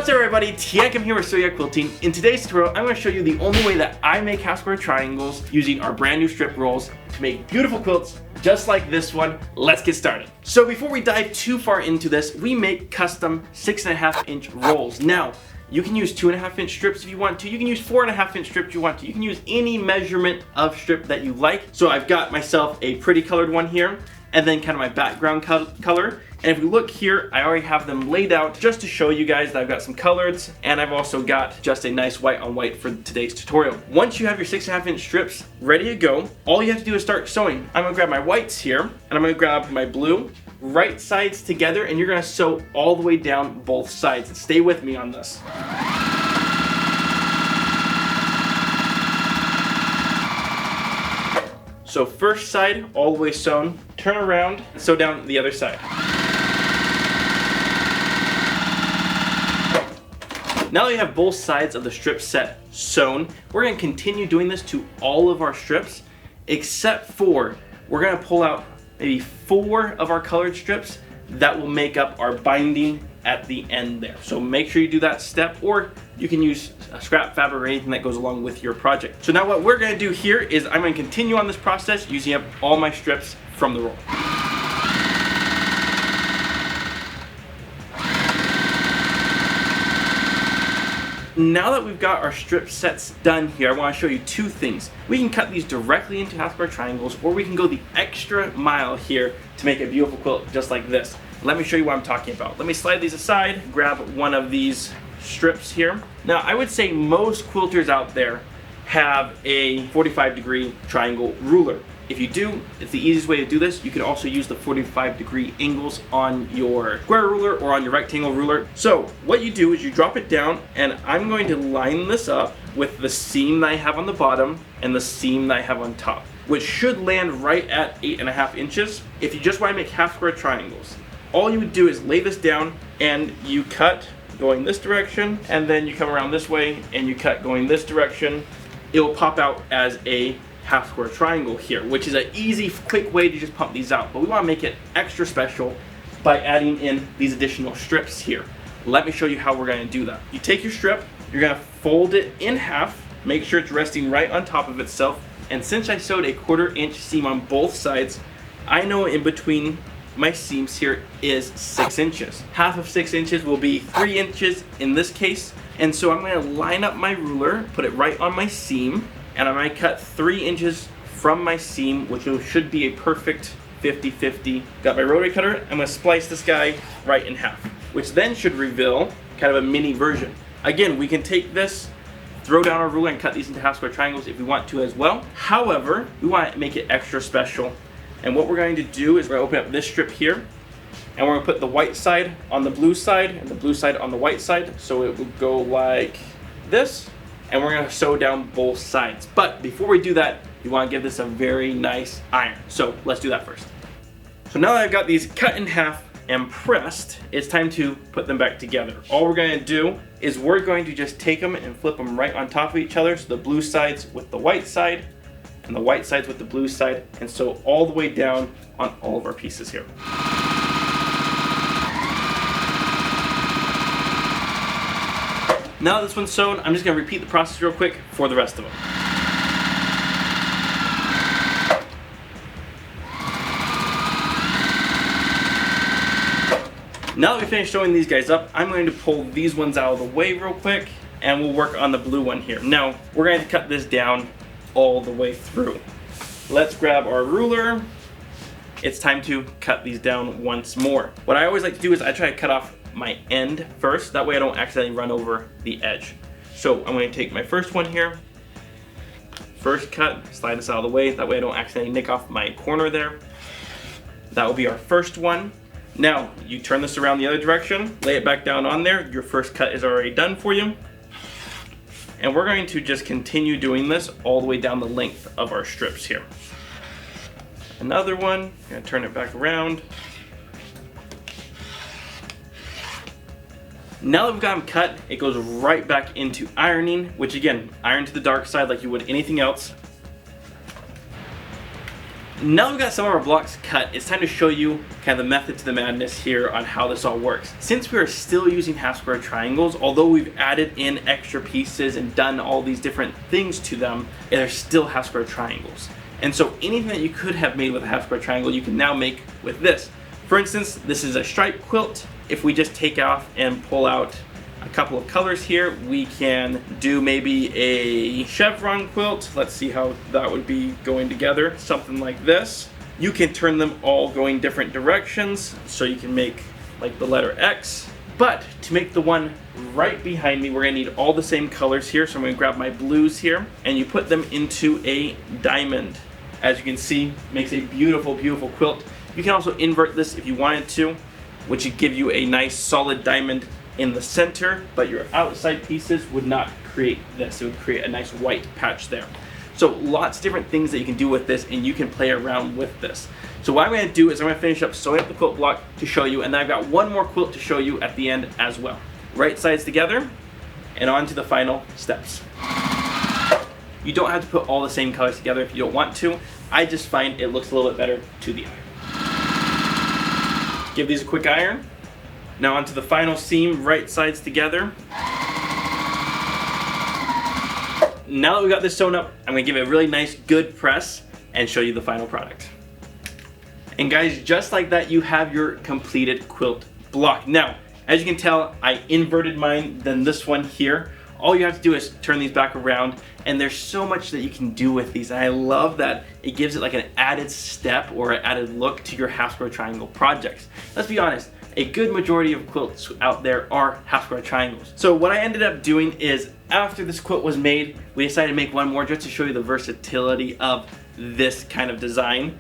What's up everybody, Teancum here with Sew Yeah Quilting. In today's tutorial, I'm going to show you the only way that I make half square triangles using our brand new strip rolls to make beautiful quilts just like this one. Let's get started. So before we dive too far into this, we make custom 6.5 inch rolls. Now, you can use 2.5 inch strips if you want to. You can use 4.5 inch strips if you want to. You can use any measurement of strip that you like. So I've got myself a pretty colored one here, and then kind of my background color. And if we look here, I already have them laid out just to show you guys that I've got some coloreds, and I've also got just a nice white on white for today's tutorial. Once you have your 6.5 inch strips ready to go, all you have to do is start sewing. I'm gonna grab my whites here, and I'm gonna grab my blue, right sides together, and you're gonna sew all the way down both sides. And stay with me on this. So first side all the way sewn, turn around, and sew down the other side. Now that we have both sides of the strip set sewn, we're going to continue doing this to all of our strips, except for we're going to pull out maybe 4 of our colored strips that will make up our binding at the end there. So make sure you do that step, or you can use a scrap fabric or anything that goes along with your project. So now what we're going to do here is I'm going to continue on this process using up all my strips from the roll. Now that we've got our strip sets done here, I want to show you 2 things. We can cut these directly into half square triangles, or we can go the extra mile here to make a beautiful quilt just like this. Let me show you what I'm talking about. Let me slide these aside, grab one of these strips here. Now I would say most quilters out there have a 45-degree triangle ruler. If you do, it's the easiest way to do this. You can also use the 45-degree angles on your square ruler or on your rectangle ruler. So what you do is you drop it down, and I'm going to line this up with the seam that I have on the bottom and the seam that I have on top, which should land right at 8.5 inches. If you just want to make half square triangles, all you would do is lay this down and you cut going this direction, and then you come around this way and you cut going this direction. It will pop out as a half square triangle here, which is an easy, quick way to just pump these out. But we want to make it extra special by adding in these additional strips here. Let me show you how we're going to do that. You take your strip, you're going to fold it in half, make sure it's resting right on top of itself. And since I sewed a 1/4 inch seam on both sides, I know in between my seams here is 6 inches. Half of 6 inches will be 3 inches in this case. And so I'm going to line up my ruler, put it right on my seam, and I'm going to cut 3 inches from my seam, which should be a perfect 50-50. Got my rotary cutter, I'm going to splice this guy right in half, which then should reveal kind of a mini version. Again, we can take this, throw down our ruler and cut these into half square triangles if we want to as well. However, we want to make it extra special. And what we're going to do is we're going to open up this strip here, and we're going to put the white side on the blue side and the blue side on the white side. So it will go like this, and we're going to sew down both sides. But before we do that, you want to give this a very nice iron. So let's do that first. So now that I've got these cut in half and pressed, it's time to put them back together. All we're going to do is we're going to just take them and flip them right on top of each other. So the blue sides with the white side, and the white sides with the blue side, and sew all the way down on all of our pieces here. Now that this one's sewn, I'm just going to repeat the process real quick for the rest of them. Now that we finished sewing these guys up, I'm going to pull these ones out of the way real quick, and we'll work on the blue one here. Now, we're going to cut this down all the way through. Let's grab our ruler. It's time to cut these down once more. What I always like to do is I try to cut off my end first, that way I don't accidentally run over the edge. So I'm going to take my first one here, first cut, slide this out of the way, that way I don't accidentally nick off my corner there. That will be our first one. Now you turn this around the other direction, lay it back down on there, your first cut is already done for you. And we're going to just continue doing this all the way down the length of our strips here. Another one, I'm going to turn it back around. Now that we've got them cut, it goes right back into ironing, which again, iron to the dark side like you would anything else. Now we've got some of our blocks cut, it's time to show you kind of the method to the madness here on how this all works. Since we are still using half square triangles, although we've added in extra pieces and done all these different things to them, they're still half square triangles. And so anything that you could have made with a half square triangle, you can now make with this. For instance, this is a stripe quilt. If we just take off and pull out a couple of colors here, we can do maybe a chevron quilt. Let's see how that would be going together. Something like this. You can turn them all going different directions, so you can make like the letter X. But to make the one right behind me, we're gonna need all the same colors here. So I'm gonna grab my blues here, and you put them into a diamond. As you can see, makes a beautiful, beautiful quilt. You can also invert this if you wanted to, which would give you a nice solid diamond in the center, but your outside pieces would not create this. It would create a nice white patch there. So lots of different things that you can do with this, and you can play around with this. So what I'm going to do is I'm going to finish up sewing up the quilt block to show you, and then I've got one more quilt to show you at the end as well. Right sides together, and on to the final steps. You don't have to put all the same colors together if you don't want to. I just find it looks a little bit better to the eye. Give these a quick iron. Now onto the final seam, right sides together. Now that we got this sewn up, I'm gonna give it a really nice good press and show you the final product. And guys, just like that, you have your completed quilt block. Now, as you can tell, I inverted mine than this one here. All you have to do is turn these back around, and there's so much that you can do with these. And I love that it gives it like an added step or an added look to your half square triangle projects. Let's be honest, a good majority of quilts out there are half square triangles. So what I ended up doing is, after this quilt was made, we decided to make one more just to show you the versatility of this kind of design.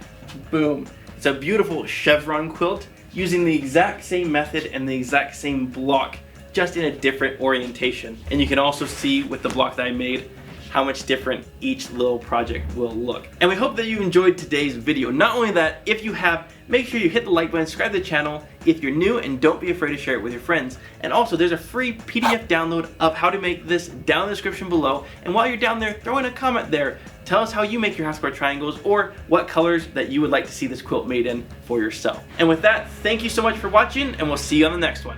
Boom. It's a beautiful chevron quilt using the exact same method and the exact same block, just in a different orientation. And you can also see with the block that I made how much different each little project will look. And we hope that you enjoyed today's video. Not only that, if you have, make sure you hit the like button, subscribe to the channel if you're new, and don't be afraid to share it with your friends. And also, there's a free PDF download of how to make this down in the description below. And while you're down there, throw in a comment there. Tell us how you make your half square triangles, or what colors that you would like to see this quilt made in for yourself. And with that, thank you so much for watching, and we'll see you on the next one.